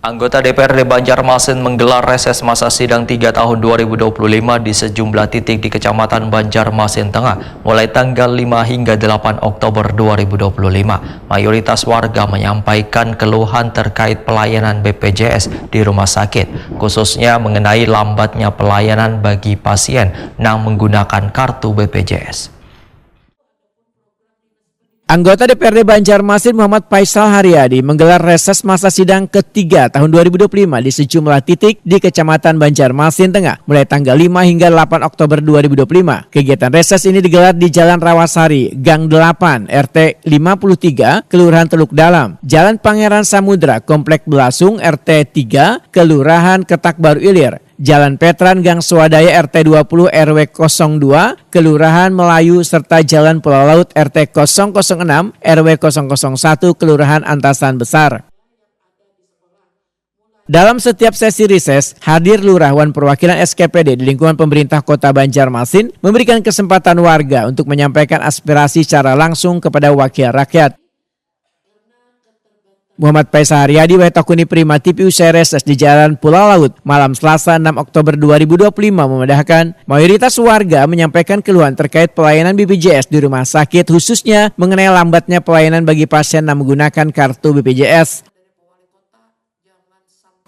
Anggota DPRD Banjarmasin menggelar reses masa sidang 3 tahun 2025 di sejumlah titik di Kecamatan Banjarmasin Tengah mulai tanggal 5 hingga 8 Oktober 2025. Mayoritas warga menyampaikan keluhan terkait pelayanan BPJS di rumah sakit, khususnya mengenai lambatnya pelayanan bagi pasien yang menggunakan kartu BPJS. Anggota DPRD Banjarmasin Muhammad Faisal Haryadi menggelar reses masa sidang ketiga tahun 2025 di sejumlah titik di Kecamatan Banjarmasin Tengah mulai tanggal 5 hingga 8 Oktober 2025. Kegiatan reses ini digelar di Jalan Rawasari, Gang 8, RT 53, Kelurahan Teluk Dalam, Jalan Pangeran Samudra, Komplek Belasung, RT 3, Kelurahan Ketak Baru Ilir, Jalan Petran Gang Swadaya RT 20 RW 02, Kelurahan Melayu serta Jalan Pulau Laut RT 006 RW 001 Kelurahan Antasan Besar. Dalam setiap sesi reses, hadir lurahwan perwakilan SKPD di lingkungan pemerintah Kota Banjarmasin memberikan kesempatan warga untuk menyampaikan aspirasi secara langsung kepada wakil rakyat. Muhammad Faisal Haryadi Wetakuni Prima TV usai reses di Jalan Pulau Laut malam Selasa 6 Oktober 2025 memedahkan mayoritas warga menyampaikan keluhan terkait pelayanan BPJS di rumah sakit, khususnya mengenai lambatnya pelayanan bagi pasien yang menggunakan kartu BPJS.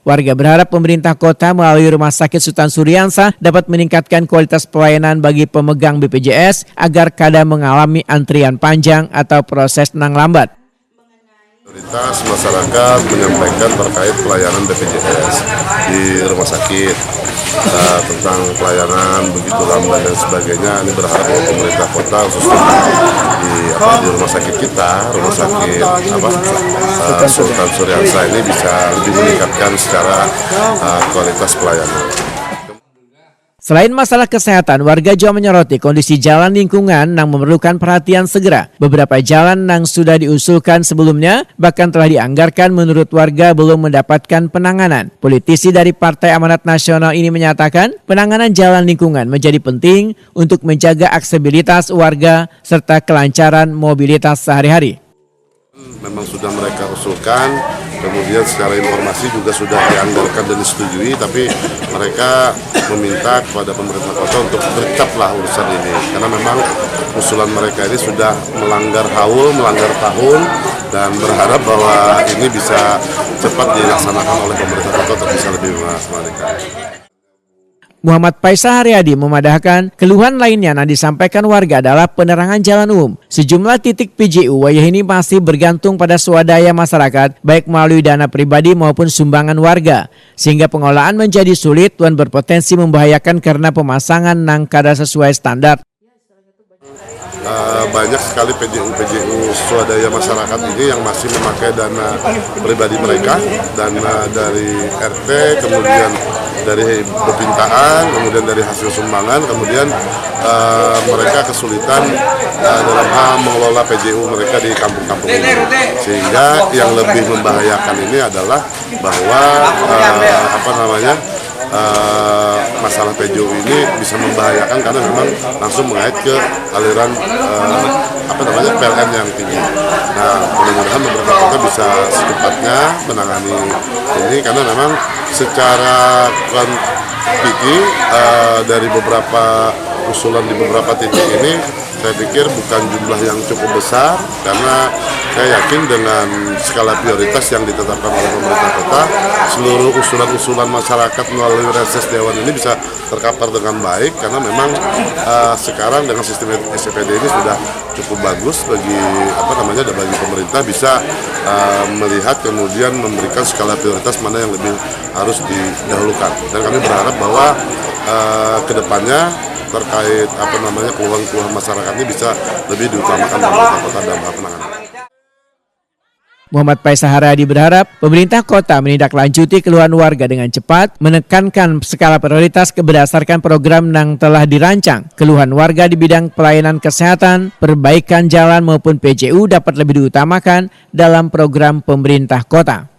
Warga berharap pemerintah kota melalui Rumah Sakit Sultan Suryansah dapat meningkatkan kualitas pelayanan bagi pemegang BPJS agar kadang mengalami antrian panjang atau proses nang lambat. Prioritas masyarakat menyampaikan terkait pelayanan BPJS di rumah sakit, tentang pelayanan begitu lambat dan sebagainya. Ini berharap bahwa pemerintah kota khususnya di rumah sakit kita, rumah sakit Sultan Suryansah ini bisa lebih meningkatkan secara kualitas pelayanan. Selain masalah kesehatan, warga juga menyoroti kondisi jalan lingkungan yang memerlukan perhatian segera. Beberapa jalan yang sudah diusulkan sebelumnya bahkan telah dianggarkan menurut warga belum mendapatkan penanganan. Politisi dari Partai Amanat Nasional ini menyatakan penanganan jalan lingkungan menjadi penting untuk menjaga aksesibilitas warga serta kelancaran mobilitas sehari-hari. Memang sudah mereka usulkan, kemudian secara informasi juga sudah dianggarkan dan disetujui, tapi mereka meminta kepada pemerintah kota untuk bercaplah urusan ini, karena memang usulan mereka ini sudah melanggar haul, melanggar tahun, dan berharap bahwa ini bisa cepat dilaksanakan oleh pemerintah kota untuk bisa lebih memaksimalkan. Muhammad Faisal Haryadi memadahkan keluhan lainnya yang disampaikan warga adalah penerangan jalan umum. Sejumlah titik PJU wilayah ini masih bergantung pada swadaya masyarakat, baik melalui dana pribadi maupun sumbangan warga, sehingga pengolahan menjadi sulit dan berpotensi membahayakan karena pemasangan yang kada sesuai standar. Banyak sekali PJU swadaya masyarakat ini yang masih memakai dana pribadi mereka, dana dari RT, kemudian dari bepintaan, kemudian dari hasil sumbangan, kemudian mereka kesulitan dalam hal mengelola PJU mereka di kampung-kampung ini. Sehingga yang lebih membahayakan ini adalah bahwa masalah PJU ini bisa membahayakan karena memang langsung mengait ke aliran PLN yang tinggi. Nah, mudah-mudahan pemerintah kota bisa secepatnya menangani ini karena memang secara kuantiti dari beberapa usulan di beberapa titik ini saya pikir bukan jumlah yang cukup besar, karena saya yakin dengan skala prioritas yang ditetapkan oleh pemerintah kota, seluruh usulan-usulan masyarakat melalui reses dewan ini bisa terkapar dengan baik, karena memang sekarang dengan sistem SPD ini sudah cukup bagus bagi bagi pemerintah bisa melihat kemudian memberikan skala prioritas mana yang lebih harus didahulukan. Dan kami berharap bahwa kedepannya terkait keluhan-keluhan masyarakat ini bisa lebih diutamakan pemerintah kota dalam hal penanganan. Muhammad Faisal Haryadi berharap pemerintah kota menindaklanjuti keluhan warga dengan cepat, menekankan skala prioritas berdasarkan program yang telah dirancang. Keluhan warga di bidang pelayanan kesehatan, perbaikan jalan maupun PJU dapat lebih diutamakan dalam program pemerintah kota.